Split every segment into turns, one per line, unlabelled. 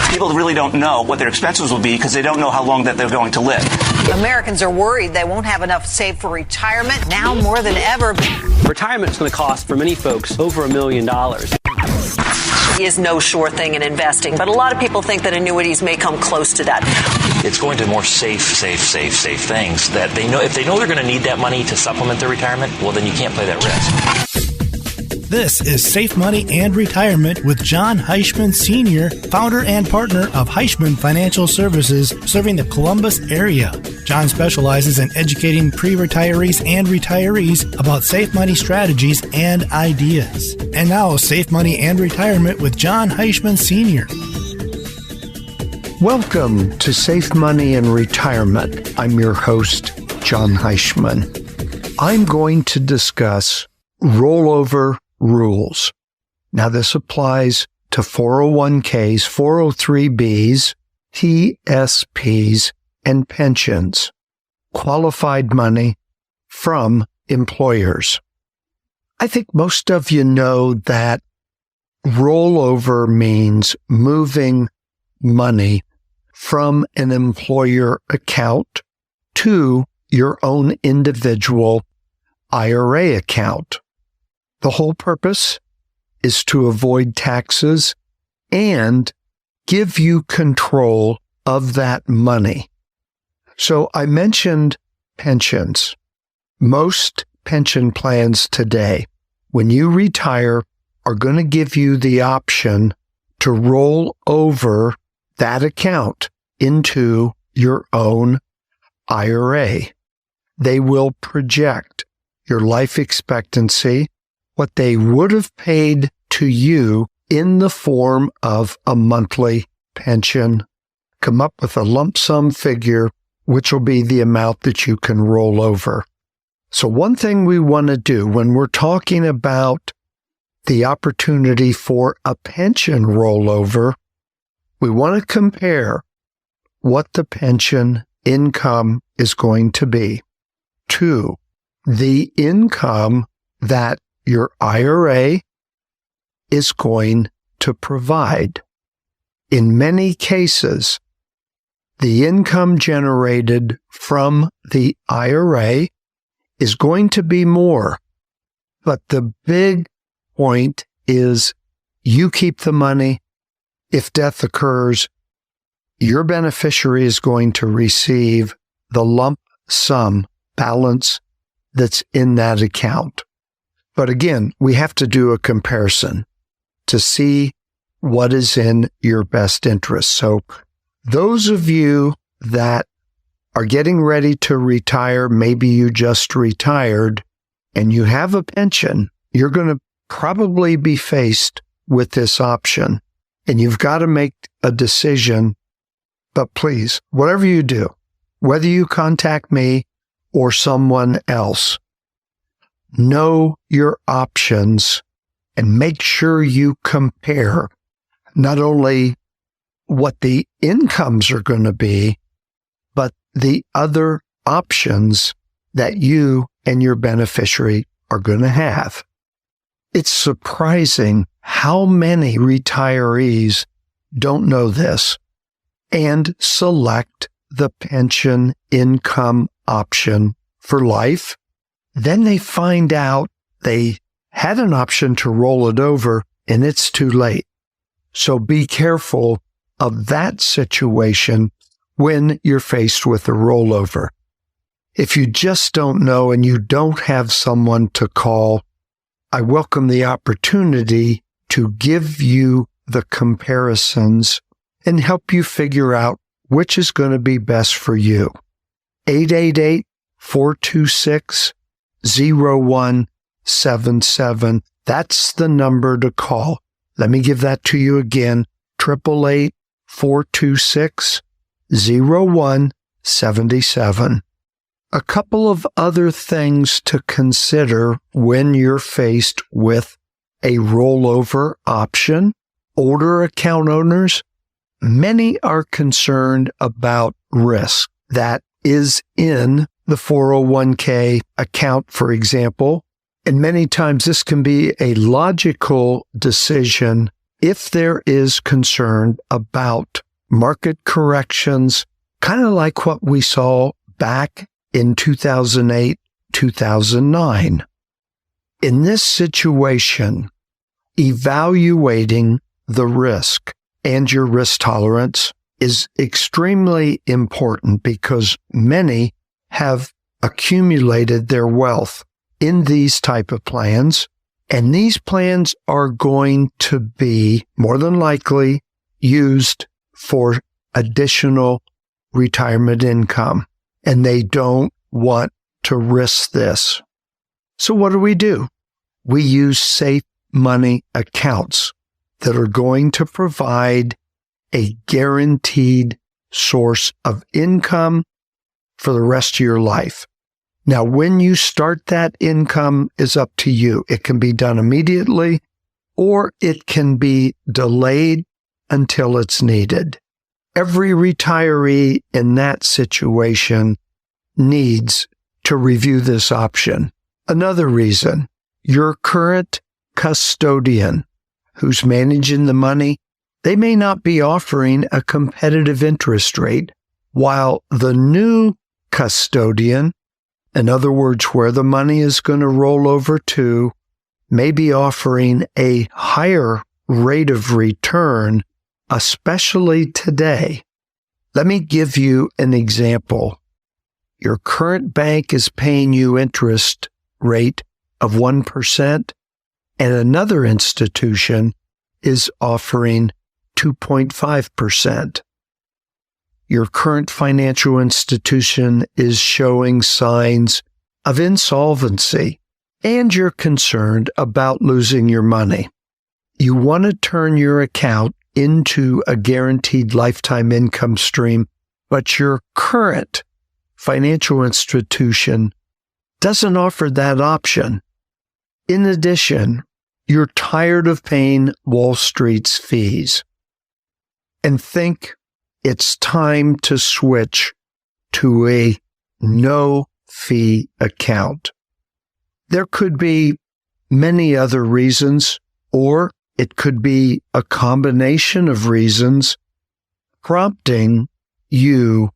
People really don't know what their expenses will be because they don't know how long that they're going to live.
Americans are worried they won't have enough saved for retirement now more than ever.
Retirement is going to cost, for many folks, over $1 million.
Is no sure thing in investing, but a lot of people think that annuities may come close to that.
It's going to more safe things that they know. If they know they're going to need that money to supplement their retirement, well, then you can't play that risk.
This is Safe Money and Retirement with Jon Heischman Sr., founder and partner of Heischman Financial Services, serving the Columbus area. Jon specializes in educating pre-retirees and retirees about safe money strategies and ideas. And now, Safe Money and Retirement with Jon Heischman Sr.
Welcome to Safe Money and Retirement. I'm your host, Jon Heischman. I'm going to discuss rollover rules. Now, this applies to 401ks, 403bs, TSPs, and pensions, qualified money from employers. I think most of you know that rollover means moving money from an employer account to your own individual IRA account. The whole purpose is to avoid taxes and give you control of that money. So I mentioned pensions. Most pension plans today, when you retire, are going to give you the option to roll over that account into your own IRA. They will project your life expectancy, what they would have paid to you in the form of a monthly pension, come up with a lump sum figure, which will be the amount that you can roll over. So one thing we want to do when we're talking about the opportunity for a pension rollover, we want to compare what the pension income is going to be to the income that your IRA is going to provide. In many cases, the income generated from the IRA is going to be more. But the big point is you keep the money. If death occurs, your beneficiary is going to receive the lump sum balance that's in that account. But again, we have to do a comparison to see what is in your best interest. So those of you that are getting ready to retire, maybe you just retired and you have a pension, you're going to probably be faced with this option. And you've got to make a decision. But please, whatever you do, whether you contact me or someone else, know your options and make sure you compare not only what the incomes are going to be, but the other options that you and your beneficiary are going to have. It's surprising how many retirees don't know this and select the pension income option for life. Then they find out they had an option to roll it over and it's too late. So be careful of that situation when you're faced with a rollover. If you just don't know and you don't have someone to call, I welcome the opportunity to give you the comparisons and help you figure out which is going to be best for you. 888-426-0177. That's the number to call. Let me give that to you again. 888-426-0177. A couple of other things to consider when you're faced with a rollover option. Older account owners, many are concerned about risk that is in the 401k account, for example. And many times this can be a logical decision if there is concern about market corrections, kind of like what we saw back in 2008, 2009. In this situation, evaluating the risk and your risk tolerance is extremely important because many have accumulated their wealth in these type of plans, and these plans are going to be more than likely used for additional retirement income, and they don't want to risk this. So what do? We use safe money accounts that are going to provide a guaranteed source of income for the rest of your life. Now, when you start that income is up to you. It can be done immediately, or it can be delayed until it's needed. Every retiree in that situation needs to review this option. Another reason, your current custodian who's managing the money, they may not be offering a competitive interest rate, while the new custodian, in other words, where the money is going to roll over to, may be offering a higher rate of return, especially today. Let me give you an example. Your current bank is paying you interest rate of 1%, and another institution is offering 2.5%. Your current financial institution is showing signs of insolvency, and you're concerned about losing your money. You want to turn your account into a guaranteed lifetime income stream, but your current financial institution doesn't offer that option. In addition, you're tired of paying Wall Street's fees and think it's time to switch to a no-fee account. There could be many other reasons, or it could be a combination of reasons prompting you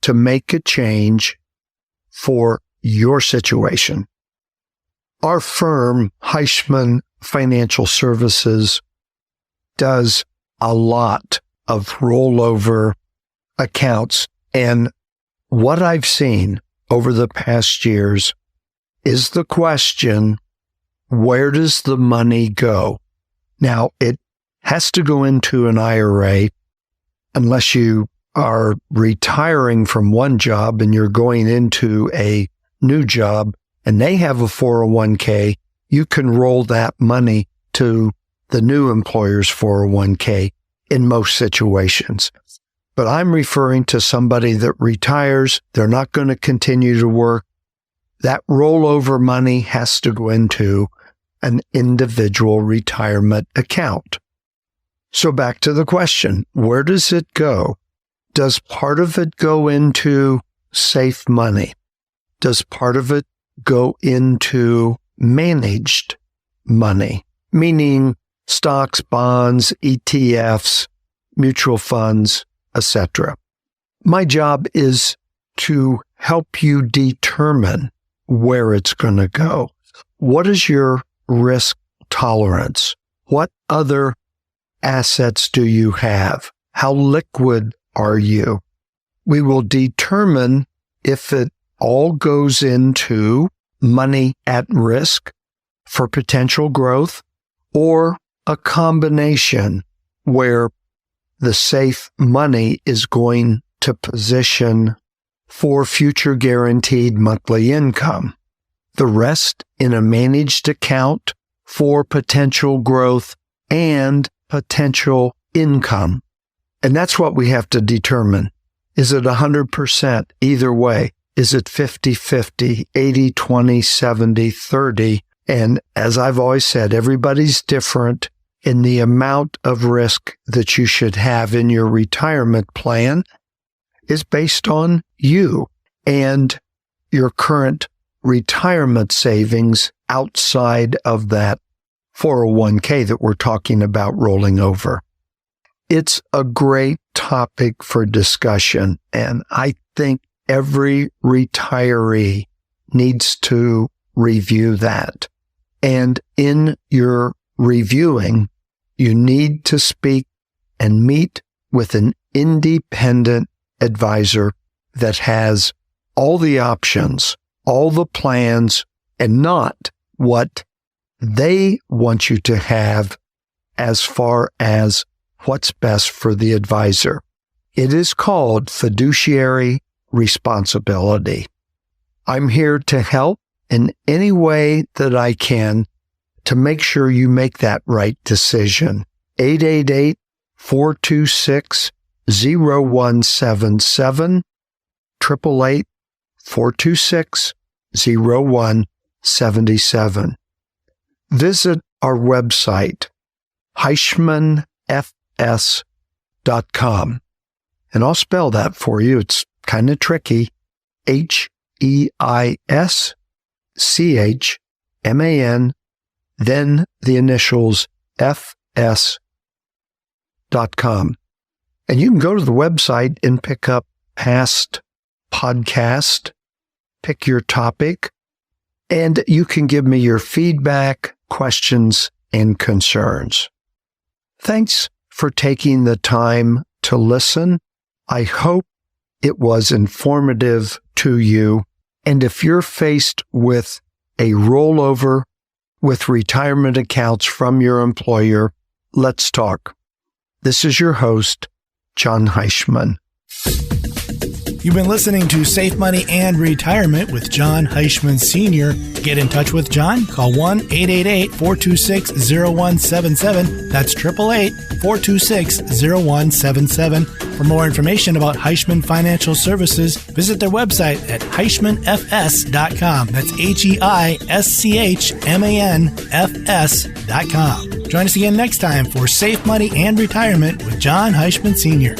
to make a change for your situation. Our firm, Heischman Financial Services, does a lot of rollover accounts, and what I've seen over the past years is the question, where does the money go? Now, it has to go into an IRA unless you are retiring from one job and you're going into a new job and they have a 401k, you can roll that money to the new employer's 401k in most situations. But I'm referring to somebody that retires, they're not going to continue to work. That rollover money has to go into an individual retirement account. So back to the question, where does it go? Does part of it go into safe money? Does part of it go into managed money, meaning stocks, bonds, ETFs, mutual funds, etc.? My job is to help you determine where it's going to go. What is your risk tolerance? What other assets do you have? How liquid are you? We will determine if it all goes into money at risk for potential growth or a combination where the safe money is going to position for future guaranteed monthly income. The rest in a managed account for potential growth and potential income. And that's what we have to determine. Is it 100% either way? Is it 50-50, 80-20, 70-30? And as I've always said, everybody's different in the amount of risk that you should have in your retirement plan is based on you and your current retirement savings outside of that 401k that we're talking about rolling over. It's a great topic for discussion, and I think every retiree needs to review that. And in your reviewing, you need to speak and meet with an independent advisor that has all the options, all the plans, and not what they want you to have as far as what's best for the advisor. It is called fiduciary responsibility. I'm here to help in any way that I can to make sure you make that right decision. 888-426-0177, 888-426-0177. Visit our website, HeischmanFS.com. And I'll spell that for you. It's kind of tricky. HEISCHMAN, then the initials FS.com. And you can go to the website and pick up past podcast, pick your topic, and you can give me your feedback, questions, and concerns. Thanks for taking the time to listen. I hope it was informative to you. And if you're faced with a rollover with retirement accounts from your employer, let's talk. This is your host, Jon Heischman.
You've been listening to Safe Money and Retirement with Jon Heischman Sr. Get in touch with Jon. Call 1-888-426-0177. That's 888-426-0177. For more information about Heischman Financial Services, visit their website at HeischmanFS.com. That's HEISCHMANFS.com. Join us again next time for Safe Money and Retirement with Jon Heischman Sr.